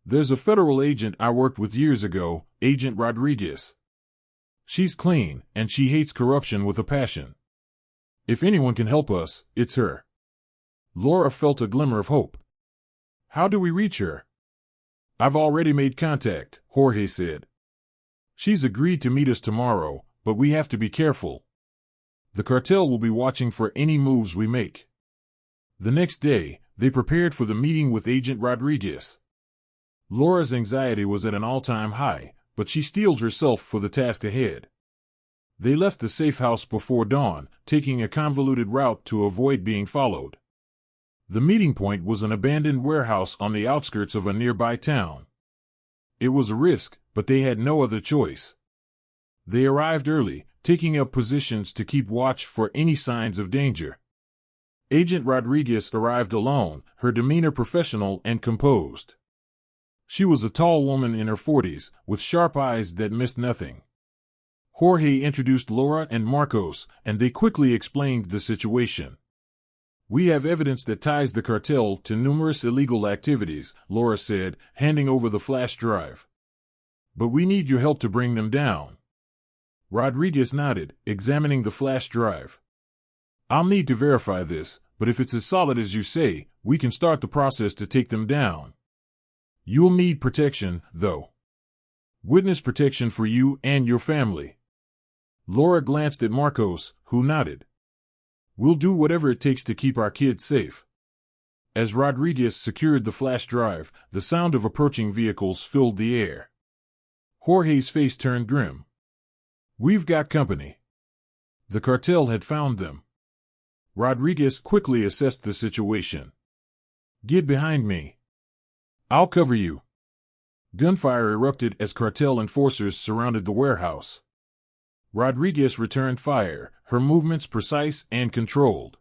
A: There's a federal agent I worked with years ago, Agent Rodriguez. She's clean, and she hates corruption with a passion. If anyone can help us, it's her. Laura felt a glimmer of hope. How do we reach her? I've already made contact, Jorge said. She's agreed to meet us tomorrow, but we have to be careful. The cartel will be watching for any moves we make. The next day, they prepared for the meeting with Agent Rodriguez. Laura's anxiety was at an all-time high, but she steeled herself for the task ahead. They left the safe house before dawn, taking a convoluted route to avoid being followed. The meeting point was an abandoned warehouse on the outskirts of a nearby town. It was a risk, but they had no other choice. They arrived early, taking up positions to keep watch for any signs of danger. Agent Rodriguez arrived alone, her demeanor professional and composed. She was a tall woman in her 40s, with sharp eyes that missed nothing. Jorge introduced Laura and Marcos, and they quickly explained the situation. "We have evidence that ties the cartel to numerous illegal activities," Laura said, handing over the flash drive. "But we need your help to bring them down." Rodriguez nodded, examining the flash drive. "I'll need to verify this, but if it's as solid as you say, we can start the process to take them down. You'll need protection, though. Witness protection for you and your family." Laura glanced at Marcos, who nodded. "We'll do whatever it takes to keep our kids safe." As Rodriguez secured the flash drive, the sound of approaching vehicles filled the air. Jorge's face turned grim. "We've got company." The cartel had found them. Rodriguez quickly assessed the situation. "Get behind me. I'll cover you." Gunfire erupted as cartel enforcers surrounded the warehouse. Rodriguez returned fire, her movements precise and controlled.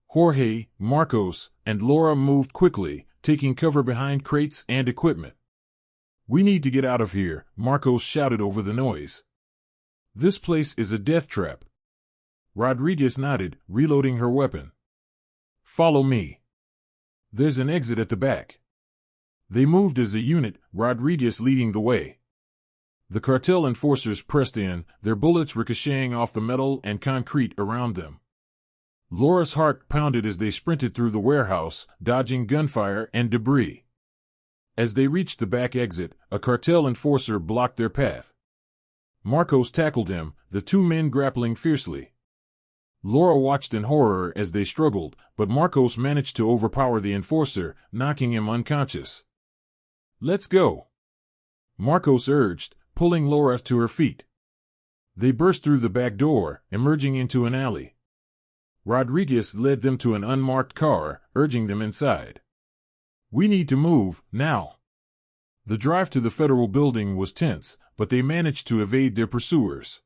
A: Jorge, Marcos, and Laura moved quickly, taking cover behind crates and equipment. "We need to get out of here," Marcos shouted over the noise. "This place is a death trap." Rodriguez nodded, reloading her weapon. "Follow me. There's an exit at the back." They moved as a unit, Rodriguez leading the way. The cartel enforcers pressed in, their bullets ricocheting off the metal and concrete around them. Laura's heart pounded as they sprinted through the warehouse, dodging gunfire and debris. As they reached the back exit, a cartel enforcer blocked their path. Marcos tackled him, the two men grappling fiercely. Laura watched in horror as they struggled, but Marcos managed to overpower the enforcer, knocking him unconscious. "Let's go," Marcos urged, pulling Laura to her feet. They burst through the back door, emerging into an alley. Rodriguez led them to an unmarked car, urging them inside. "We need to move, now." The drive to the federal building was tense, but they managed to evade their pursuers.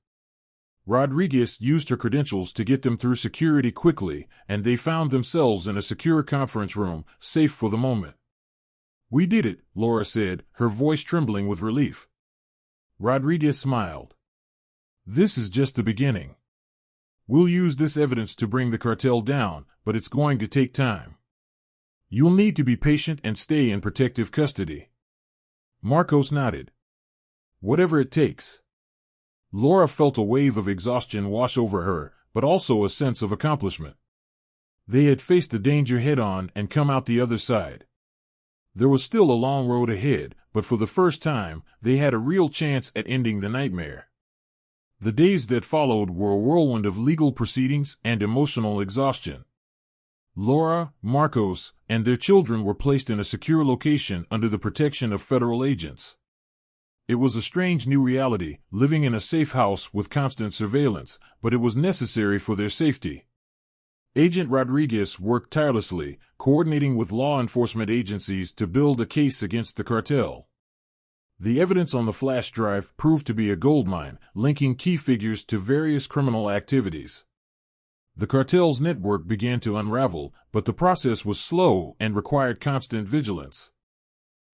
A: Rodriguez used her credentials to get them through security quickly, and they found themselves in a secure conference room, safe for the moment. "We did it," Laura said, her voice trembling with relief. Rodriguez smiled. "This is just the beginning. We'll use this evidence to bring the cartel down, but it's going to take time. You'll need to be patient and stay in protective custody." Marcos nodded. "Whatever it takes." Laura felt a wave of exhaustion wash over her, but also a sense of accomplishment. They had faced the danger head-on and come out the other side. There was still a long road ahead, but for the first time, they had a real chance at ending the nightmare. The days that followed were a whirlwind of legal proceedings and emotional exhaustion. Laura, Marcos, and their children were placed in a secure location under the protection of federal agents. It was a strange new reality, living in a safe house with constant surveillance, but it was necessary for their safety. Agent Rodriguez worked tirelessly, coordinating with law enforcement agencies to build a case against the cartel. The evidence on the flash drive proved to be a goldmine, linking key figures to various criminal activities. The cartel's network began to unravel, but the process was slow and required constant vigilance.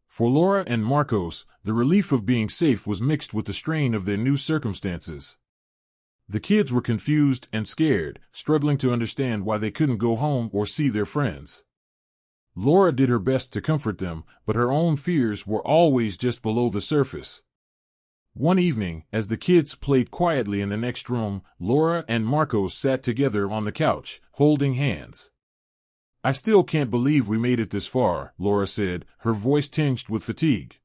A: For Laura and Marcos, the relief of being safe was mixed with the strain of their new circumstances. The kids were confused and scared, struggling to understand why they couldn't go home or see their friends. Laura did her best to comfort them, but her own fears were always just below the surface. One evening, as the kids played quietly in the next room, Laura and Marcos sat together on the couch, holding hands. "I still can't believe we made it this far," Laura said, her voice tinged with fatigue.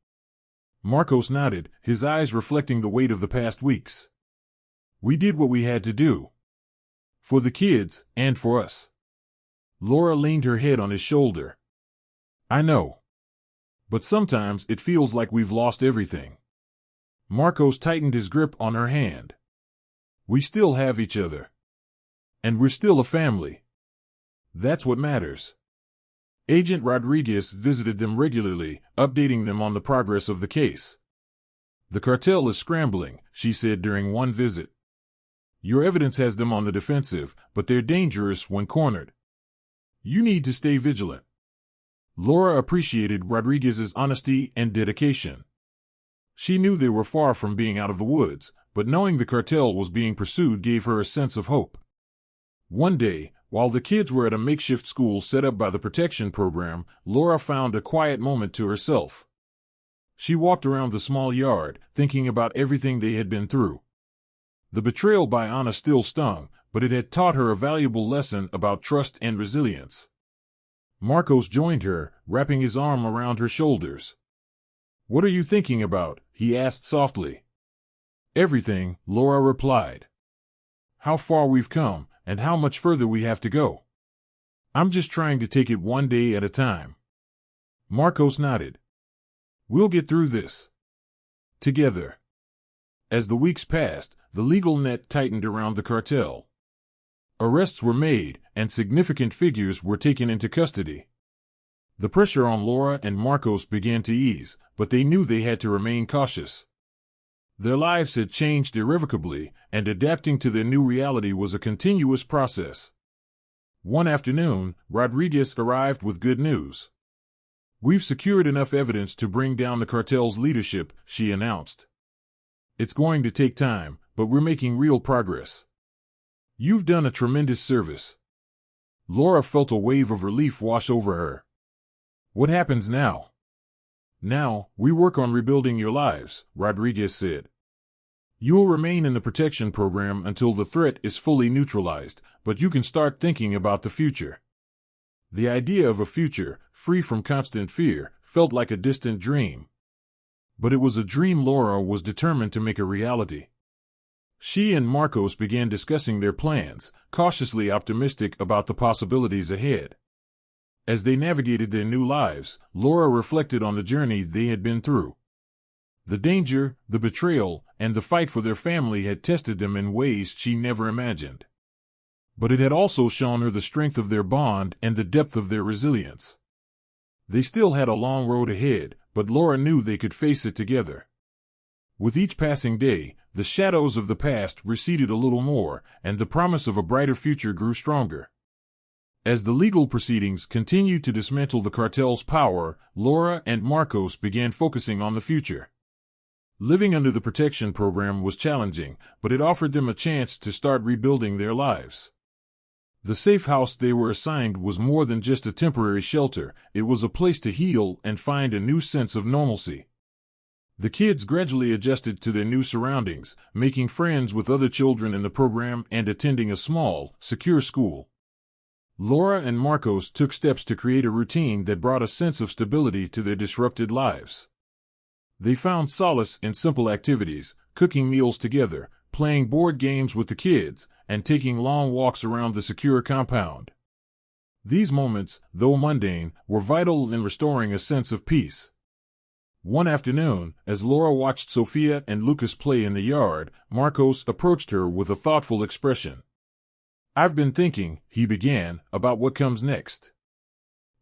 A: Marcos nodded, his eyes reflecting the weight of the past weeks. "We did what we had to do. For the kids, and for us." Laura leaned her head on his shoulder. "I know. But sometimes it feels like we've lost everything." Marcos tightened his grip on her hand. "We still have each other. And we're still a family. That's what matters." Agent Rodriguez visited them regularly, updating them on the progress of the case. "The cartel is scrambling," she said during one visit. "Your evidence has them on the defensive, but they're dangerous when cornered. You need to stay vigilant." Laura appreciated Rodriguez's honesty and dedication. She knew they were far from being out of the woods, but knowing the cartel was being pursued gave her a sense of hope. One day, while the kids were at a makeshift school set up by the protection program, Laura found a quiet moment to herself. She walked around the small yard, thinking about everything they had been through. The betrayal by Anna still stung, but it had taught her a valuable lesson about trust and resilience. Marcos joined her, wrapping his arm around her shoulders. "What are you thinking about?" he asked softly. "Everything," Laura replied. "How far we've come, and how much further we have to go. I'm just trying to take it one day at a time." Marcos nodded. "We'll get through this together." As the weeks passed, the legal net tightened around the cartel. Arrests were made, and significant figures were taken into custody. The pressure on Laura and Marcos began to ease, but they knew they had to remain cautious. Their lives had changed irrevocably, and adapting to their new reality was a continuous process. One afternoon, Rodriguez arrived with good news. "We've secured enough evidence to bring down the cartel's leadership," she announced. "It's going to take time, but we're making real progress. You've done a tremendous service." Laura felt a wave of relief wash over her. "What happens now?" "Now, we work on rebuilding your lives," Rodriguez said. "You'll remain in the protection program until the threat is fully neutralized, but you can start thinking about the future." The idea of a future, free from constant fear, felt like a distant dream. But it was a dream Laura was determined to make a reality. She and Marcos began discussing their plans, cautiously optimistic about the possibilities ahead. As they navigated their new lives, Laura reflected on the journey they had been through. The danger, the betrayal, and the fight for their family had tested them in ways she never imagined. But it had also shown her the strength of their bond and the depth of their resilience. They still had a long road ahead, but Laura knew they could face it together. With each passing day, the shadows of the past receded a little more, and the promise of a brighter future grew stronger. As the legal proceedings continued to dismantle the cartel's power, Laura and Marcos began focusing on the future. Living under the protection program was challenging, but it offered them a chance to start rebuilding their lives. The safe house they were assigned was more than just a temporary shelter, it was a place to heal and find a new sense of normalcy. The kids gradually adjusted to their new surroundings, making friends with other children in the program and attending a small, secure school. Laura and Marcos took steps to create a routine that brought a sense of stability to their disrupted lives. They found solace in simple activities, cooking meals together, playing board games with the kids, and taking long walks around the secure compound. These moments, though mundane, were vital in restoring a sense of peace. One afternoon, as Laura watched Sophia and Lucas play in the yard, Marcos approached her with a thoughtful expression. "I've been thinking," he began, "about what comes next.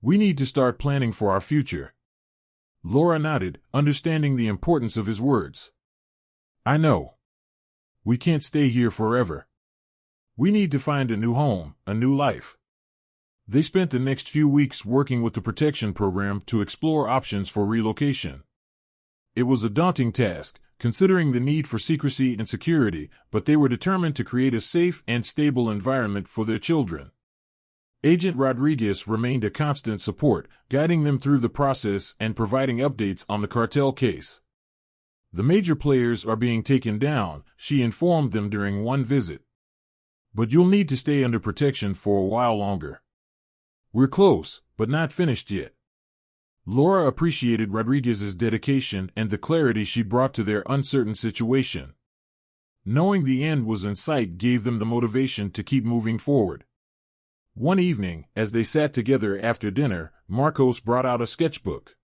A: We need to start planning for our future." Laura nodded, understanding the importance of his words. "I know. We can't stay here forever. We need to find a new home, a new life." They spent the next few weeks working with the protection program to explore options for relocation. It was a daunting task, considering the need for secrecy and security, but they were determined to create a safe and stable environment for their children. Agent Rodriguez remained a constant support, guiding them through the process and providing updates on the cartel case. "The major players are being taken down," she informed them during one visit. "But you'll need to stay under protection for a while longer. We're close, but not finished yet." Laura appreciated Rodriguez's dedication and the clarity she brought to their uncertain situation. Knowing the end was in sight gave them the motivation to keep moving forward. One evening, as they sat together after dinner, Marcos brought out a sketchbook.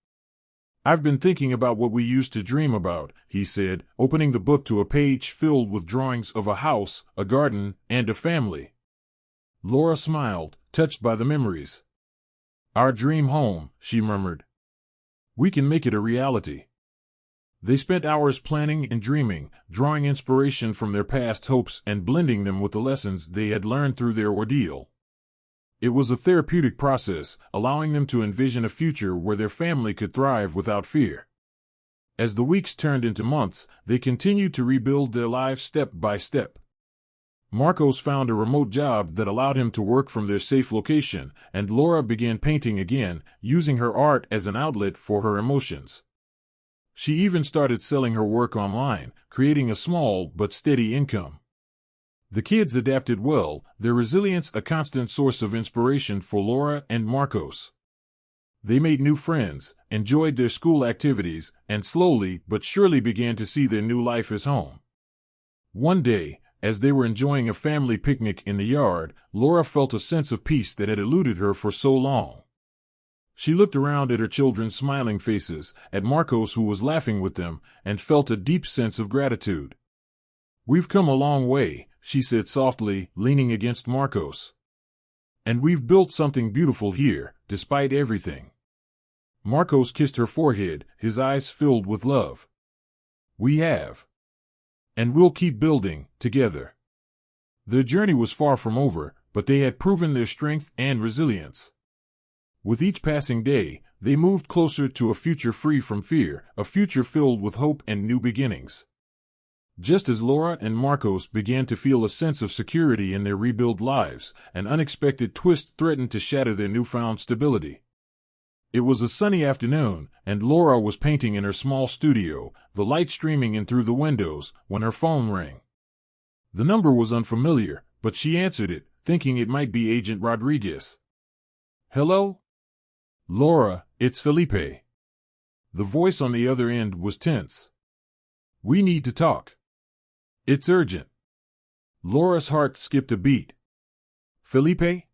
A: "I've been thinking about what we used to dream about," he said, opening the book to a page filled with drawings of a house, a garden, and a family. Laura smiled, touched by the memories. Our dream home, she murmured. We can make it a reality. They spent hours planning and dreaming, drawing inspiration from their past hopes and blending them with the lessons they had learned through their ordeal. It was a therapeutic process, allowing them to envision a future where their family could thrive without fear. As the weeks turned into months, they continued to rebuild their lives step by step. Marcos found a remote job that allowed him to work from their safe location, and Laura began painting again, using her art as an outlet for her emotions. She even started selling her work online, creating a small but steady income. The kids adapted well, their resilience a constant source of inspiration for Laura and Marcos. They made new friends, enjoyed their school activities, and slowly but surely began to see their new life as home. One day, as they were enjoying a family picnic in the yard, Laura felt a sense of peace that had eluded her for so long. She looked around at her children's smiling faces, at Marcos who was laughing with them, and felt a deep sense of gratitude. "We've come a long way," she said softly, leaning against Marcos. "And we've built something beautiful here, despite everything." Marcos kissed her forehead, his eyes filled with love. "We have. And we'll keep building, together." Their journey was far from over, but they had proven their strength and resilience. With each passing day, they moved closer to a future free from fear, a future filled with hope and new beginnings. Just as Laura and Marcos began to feel a sense of security in their rebuilt lives, an unexpected twist threatened to shatter their newfound stability. It was a sunny afternoon, and Laura was painting in her small studio, the light streaming in through the windows, when her phone rang. The number was unfamiliar, but she answered it, thinking it might be Agent Rodriguez. "Hello? Laura, it's Felipe." The voice on the other end was tense. "We need to talk. It's urgent." Laura's heart skipped a beat. "Felipe?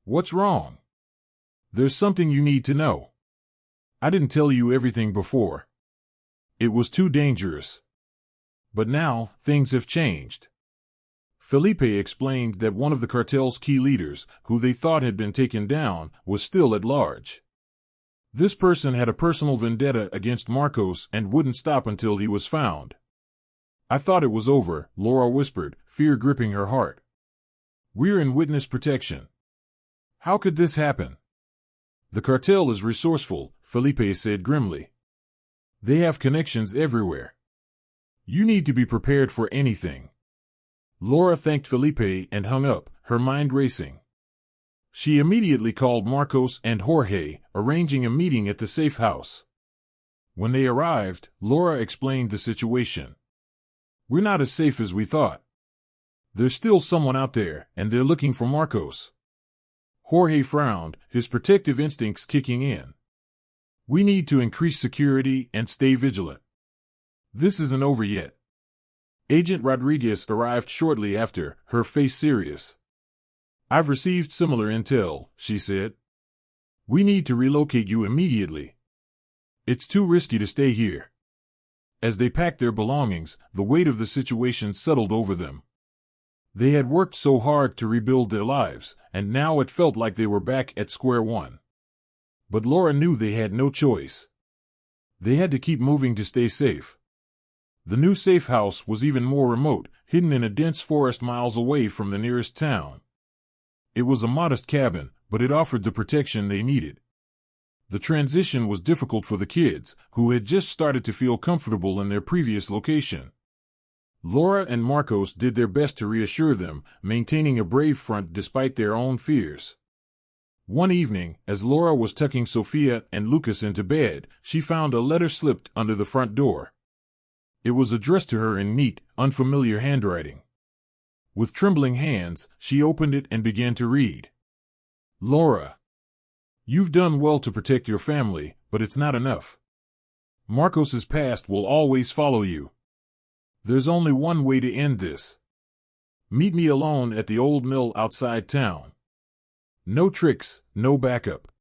A: What's wrong? There's something you need to know. I didn't tell you everything before. It was too dangerous. But now, things have changed." Felipe explained that one of the cartel's key leaders, who they thought had been taken down, was still at large. This person had a personal vendetta against Marcos and wouldn't stop until he was found. "I thought it was over," Laura whispered, fear gripping her heart. "We're in witness protection. How could this happen?" "The cartel is resourceful," Felipe said grimly. "They have connections everywhere. You need to be prepared for anything." Laura thanked Felipe and hung up, her mind racing. She immediately called Marcos and Jorge, arranging a meeting at the safe house. When they arrived, Laura explained the situation. "We're not as safe as we thought. There's still someone out there, and they're looking for Marcos." Jorge frowned, his protective instincts kicking in. "We need to increase security and stay vigilant. This isn't over yet." Agent Rodriguez arrived shortly after, her face serious. "I've received similar intel," she said. "We need to relocate you immediately. It's too risky to stay here." As they packed their belongings, the weight of the situation settled over them. They had worked so hard to rebuild their lives, and now it felt like they were back at square one. But Laura knew they had no choice. They had to keep moving to stay safe. The new safe house was even more remote, hidden in a dense forest miles away from the nearest town. It was a modest cabin, but it offered the protection they needed. The transition was difficult for the kids, who had just started to feel comfortable in their previous location. Laura and Marcos did their best to reassure them, maintaining a brave front despite their own fears. One evening, as Laura was tucking Sophia and Lucas into bed, she found a letter slipped under the front door. It was addressed to her in neat, unfamiliar handwriting. With trembling hands, she opened it and began to read. "Laura, you've done well to protect your family, but it's not enough. Marcos's past will always follow you. There's only one way to end this. Meet me alone at the old mill outside town. No tricks, no backup.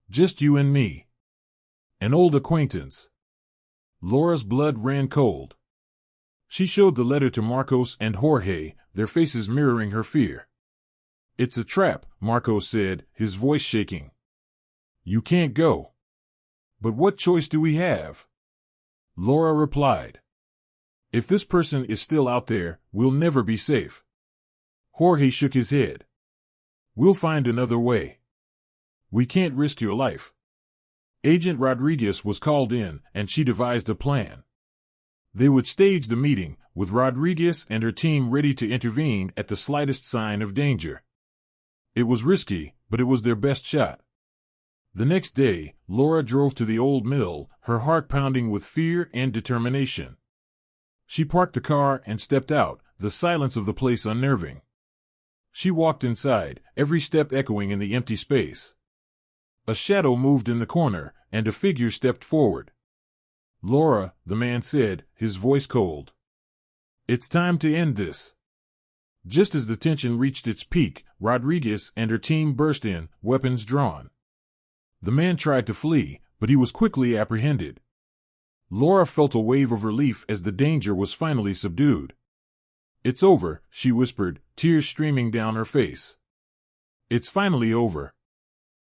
A: Just you and me. An old acquaintance." Laura's blood ran cold. She showed the letter to Marcos and Jorge, their faces mirroring her fear. "It's a trap," Marcos said, his voice shaking. You can't go. But what choice do we have? Laura replied. If this person is still out there, we'll never be safe. Jorge shook his head. We'll find another way. We can't risk your life. Agent Rodriguez was called in, and she devised a plan. They would stage the meeting, with Rodriguez and her team ready to intervene at the slightest sign of danger. It was risky, but it was their best shot. The next day, Laura drove to the old mill, her heart pounding with fear and determination. She parked the car and stepped out, the silence of the place unnerving. She walked inside, every step echoing in the empty space. A shadow moved in the corner, and a figure stepped forward. Laura, the man said, his voice cold. It's time to end this. Just as the tension reached its peak, Rodriguez and her team burst in, weapons drawn. The man tried to flee, but he was quickly apprehended. Laura felt a wave of relief as the danger was finally subdued. It's over, she whispered, tears streaming down her face. It's finally over.